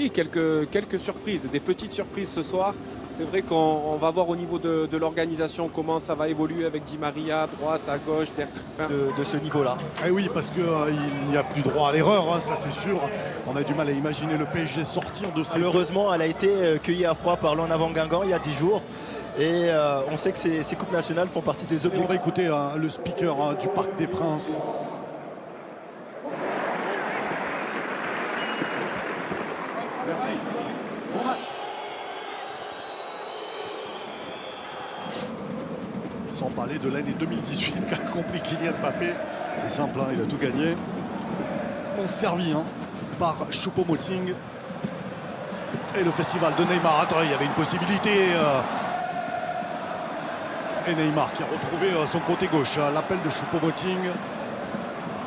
Oui, quelques surprises, des petites surprises ce soir. C'est vrai qu'on va voir au niveau de l'organisation comment ça va évoluer avec Di Maria à droite, à gauche, de ce niveau-là. Et oui, parce qu'il n'y a plus droit à l'erreur, hein, ça c'est sûr. On a du mal à imaginer le PSG sortir de ces... Malheureusement, elle a été cueillie à froid par l'En Avant Guingamp il y a 10 jours. Et on sait que ces coupes nationales font partie des Et objectifs. on va écouter le speaker du Parc des Princes. Merci. Bon match. Sans parler de l'année 2018 qu'a accompli Kylian Mbappé. C'est simple, hein, il a tout gagné. On servi par Choupo-Moting. Et le festival de Neymar. Attends, il y avait une possibilité. Et Neymar qui a retrouvé son côté gauche. L'appel de Choupo-Moting.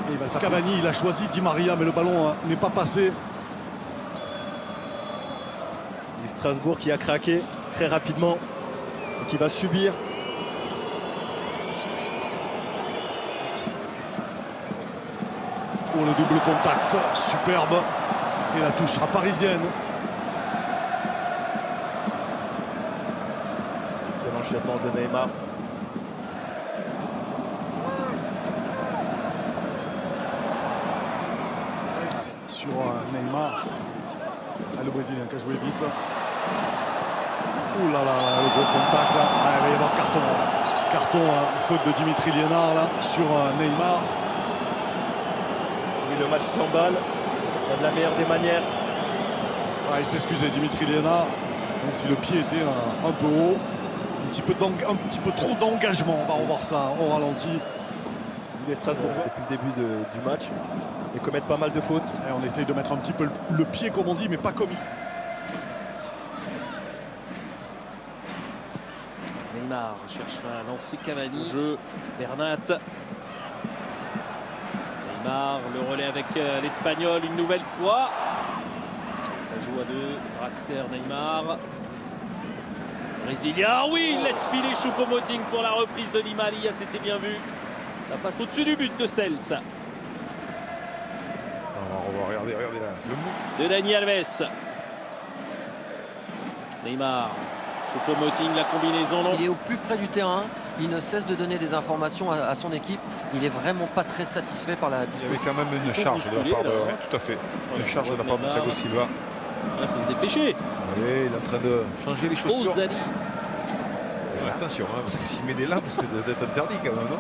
Et il va Cavani, il a choisi Di Maria, mais le ballon n'est pas passé. Et Strasbourg qui a craqué très rapidement et qui va subir. Oh, le double contact, superbe. Et la touche sera parisienne. Quel enchaînement de Neymar. Sur Neymar. Le Brésilien qui a joué vite. Ouh là là, le gros contact là. Il va y avoir carton. Carton, faute de Dimitri Liénard là, sur Neymar. Oui, le match s'emballe. De la meilleure des manières. Il s'est excusé, Dimitri Liénard. Même si le pied était un peu haut. Un petit peu trop d'engagement. On va revoir ça au ralenti. Les Strasbourgeois, depuis le début du match, ils commettent pas mal de fautes. Et on essaye de mettre un petit peu le pied, comme on dit, mais pas comme il faut. Neymar cherche à lancer Cavani. Jeu, Bernat. Neymar, le relais avec l'Espagnol une nouvelle fois. Ça joue à deux. Draxler, Neymar. Brésilien, oui, il laisse filer Choupo-Moting pour la reprise de Di Maria, c'était bien vu. Ça passe au-dessus du but de Cels. On va regarder là, c'est le mou. De Dani Alves. Neymar. Choupo-Moting, la combinaison, non. Il est au plus près du terrain. Il ne cesse de donner des informations à son équipe. Il est vraiment pas très satisfait par la Il y disposition. avait quand même une charge de la part de... là, ouais, tout à fait. Une charge de la part de Thiago Silva. Il faut se dépêcher. Oui, il est en train de changer les chaussures. Ozani. Attention, parce que s'il met des lames, c'est d'être interdit quand même, non?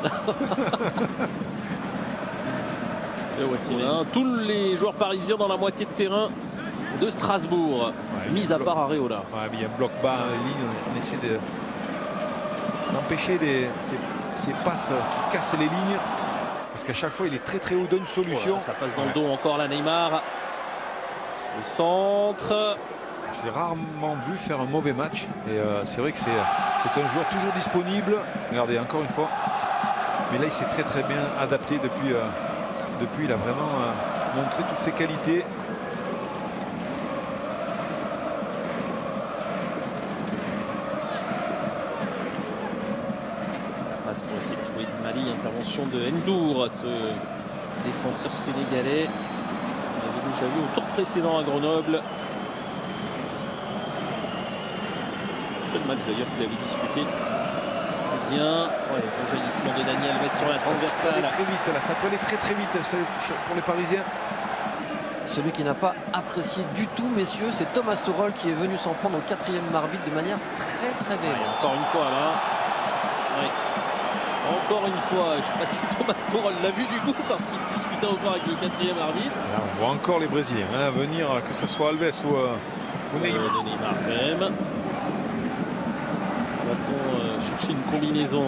Et voici tous les joueurs parisiens dans la moitié de terrain de Strasbourg, mis à part Areola. Ouais, mais il y a un bloc bas en ligne, on essaie d'empêcher ces passes qui cassent les lignes, parce qu'à chaque fois il est très très haut, donne solution. Voilà, ça passe dans le dos encore là, Neymar. Au centre. Je l'ai rarement vu faire un mauvais match, et c'est vrai que c'est un joueur toujours disponible. Regardez, encore une fois, mais là il s'est très très bien adapté depuis il a vraiment montré toutes ses qualités. Passe pour essayer de trouver Di Maria. Intervention de Ndour, ce défenseur sénégalais. On l'avait déjà vu au tour précédent à Grenoble. C'est le match d'ailleurs qu'il avait disputé. Parisien. Ouais, bon jaillissement de Dani Alves sur la transversale. Très vite, là, ça peut aller très très vite pour les Parisiens. Celui qui n'a pas apprécié du tout, messieurs, c'est Thomas Tuchel qui est venu s'en prendre au 4e arbitre de manière très très véhémente. Encore une fois là. Ouais. Encore une fois, je ne sais pas si Thomas Tuchel l'a vu du coup parce qu'il discutait encore avec le 4e arbitre. Là, on voit encore les Brésiliens venir, que ce soit Alves ou Neymar. De Neymar quand même. Va-t-on chercher une combinaison?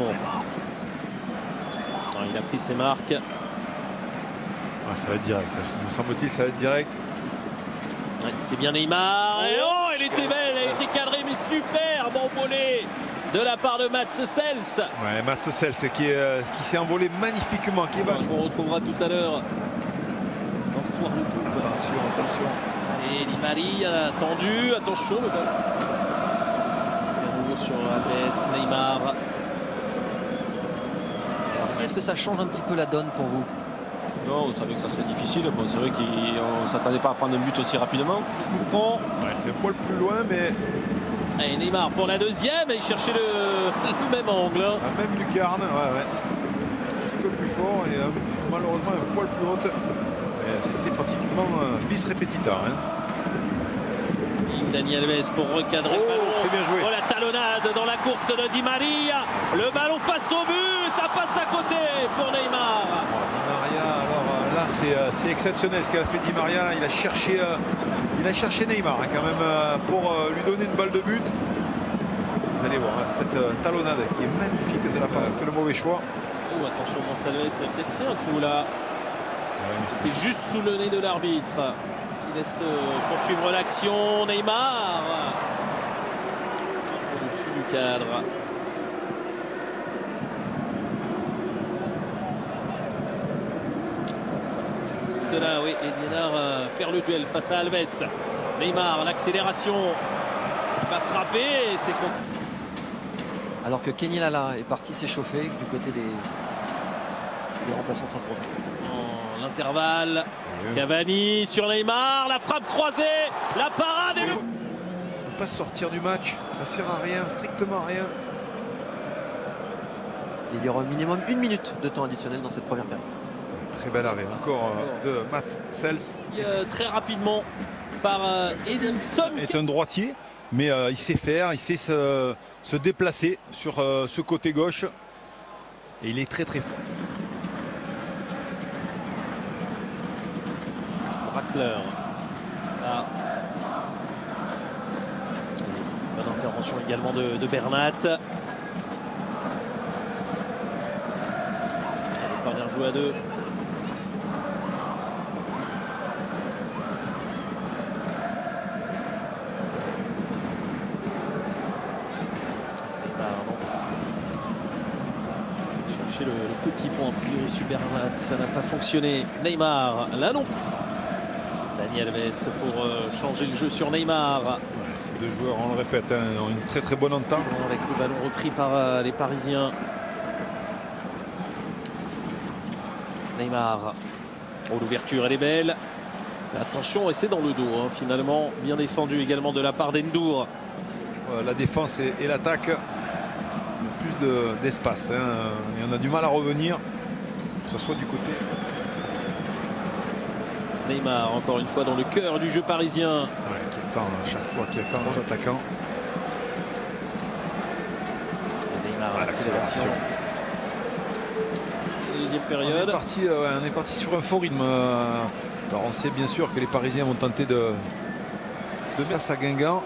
Non, il a pris ses marques. Ah, ça va être direct, me semble-t-il, ça va être direct. Ouais, c'est bien Neymar. Et oh, elle était belle, elle était cadrée, mais superbe envolée de la part de Mats Cels. Ouais, Mats Cels qui s'est envolé magnifiquement. On retrouvera tout à l'heure dans ce soir le coupe. Attention, attention. Allez, Di Maria tendu, attention le ballon. C'est à nouveau sur Alves, Neymar. Est-ce que ça change un petit peu la donne pour vous? Non, on savait que ça serait difficile. Bon, c'est vrai qu'on ne s'attendait pas à prendre un but aussi rapidement. Coup franc. Ouais, c'est un poil plus loin, mais Et Neymar pour la deuxième. Et il cherchait le même angle. la même lucarne. Ouais. Un petit peu plus fort et malheureusement un poil plus haute. Mais c'était pratiquement bis repetita. Hein. Dani Alves pour recadrer le ballon. Très bien joué. Oh, la talonnade dans la course de Di Maria. Le ballon face au but. Ça passe à côté pour Neymar. Di Maria, alors là c'est exceptionnel ce qu'a fait Di Maria. Il a cherché Neymar hein, quand même pour lui donner une balle de but. Vous allez voir hein, cette talonnade qui est magnifique de la part. Elle fait le mauvais choix. Oh, attention, Gonçalves, il a peut-être pris un coup là. C'était juste sous le nez de l'arbitre. Qui laisse poursuivre l'action. Neymar. Au-dessus du cadre. De là, oui, et Liénard perd le duel face à Alves. Neymar, l'accélération. Il va frapper et c'est contre. Alors que Kenny Lala est parti s'échauffer du côté des remplaçants strasbourgeois. En l'intervalle, Cavani sur Neymar, la frappe croisée, la parade et le... Ne pas sortir du match, ça sert à rien, strictement à rien. Il y aura au minimum 1 minute de temps additionnel dans cette première période. Très bel arrêt encore de Matt Sels. Très rapidement par Edinson. Il est un droitier, mais il sait faire, il sait se déplacer sur ce côté gauche. Et il est très très fort. Draxler. Là. Bonne intervention également de Bernat. Le corner joué à 2. Chercher le petit point a priori sur Bernat, ça n'a pas fonctionné. Neymar, là non. Dani Alves pour changer le jeu sur Neymar. Ouais, ces deux joueurs, on le répète, hein, ont une très très bonne entente. Avec le ballon repris par les Parisiens. Neymar. Oh, l'ouverture, elle est belle. Attention, et c'est dans le dos, hein, finalement. Bien défendu également de la part d'Endour. La défense et l'attaque, plus d'espace. Hein. Et on a du mal à revenir, que ce soit du côté. Neymar, encore une fois, dans le cœur du jeu parisien. Ouais, qui attend à chaque fois, qui attend aux attaquants. Et Neymar à l'accélération. Deuxième période. On est parti sur un fort rythme. Alors on sait bien sûr que les Parisiens vont tenter de mettre à Guingamp,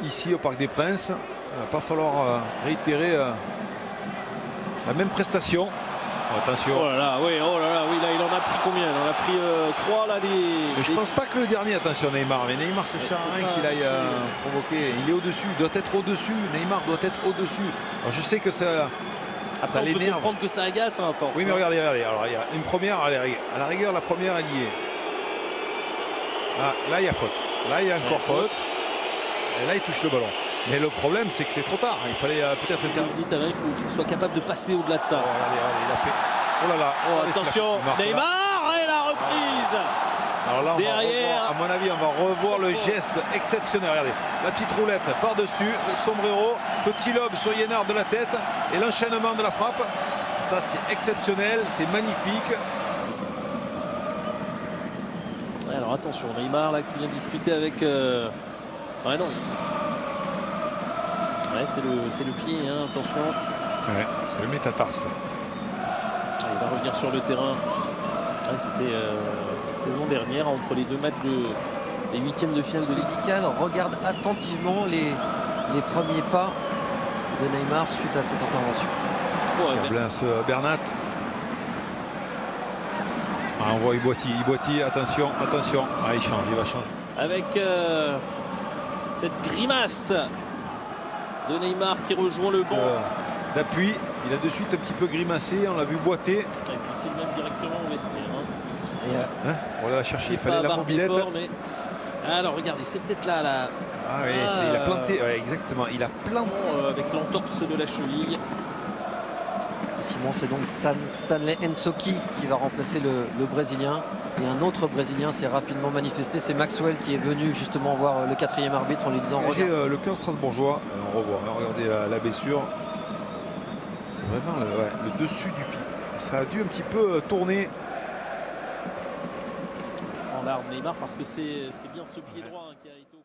ici au Parc des Princes. Il va pas falloir réitérer la même prestation. Attention. Oh là là, oui, là, il en a pris combien? Il en a pris 3 là. Mais je pense pas que le dernier, attention Neymar. Mais Neymar, ça sert à rien qu'il aille provoquer. Il est au-dessus, il doit être au-dessus. Neymar doit être au-dessus. Alors je sais que ça l'énerve. On peut comprendre que ça agace à force. Oui, mais regardez. Alors il y a une première, à la rigueur, la première, elle y est. Ah, là, il y a faute. Là, il y a encore faute. Et là, il touche le ballon. Mais le problème, c'est que c'est trop tard. Il fallait peut-être intervenir. Il faut qu'il soit capable de passer au-delà de ça. Oh, regardez, il a fait. Oh là là. Oh, attention, Neymar et la reprise. Alors là, derrière. À mon avis, on va revoir le geste exceptionnel. Regardez, la petite roulette par-dessus, le sombrero, petit lob sur Liénard de la tête et l'enchaînement de la frappe. Ça, c'est exceptionnel, c'est magnifique. Alors attention, Neymar là qui vient discuter avec. Ouais, non. Ouais, c'est le pied, hein, attention. Ouais, c'est le métatarse. Il va revenir sur le terrain. Ouais, c'était saison dernière entre les deux matchs des huitièmes de finale de Ligue. Médical regarde attentivement les premiers pas de Neymar suite à cette intervention. Ouais, Bernat. Ah, on voit Iboiti, attention. Ah, il va changer. Avec cette grimace de Neymar qui rejoint le banc. D'appui, il a de suite un petit peu grimacé, on l'a vu boiter. Et puis il file même directement au vestiaire. Hein. Pour aller la chercher, il fallait la mobilette. Mais... Alors regardez, c'est peut-être là. Ah oui, il a planté, ouais, exactement, il a planté. Avec l'entorse de la cheville. Simon, c'est donc Stanley Nsoki qui va remplacer le Brésilien. Et un autre Brésilien s'est rapidement manifesté. C'est Maxwell qui est venu justement voir le 4e arbitre en lui disant J'ai regarde. le 15 strasbourgeois. On revoit. Regardez la blessure. C'est vraiment le dessus du pied. Ça a dû un petit peu tourner. En larmes Neymar parce que c'est bien ce pied droit qui a été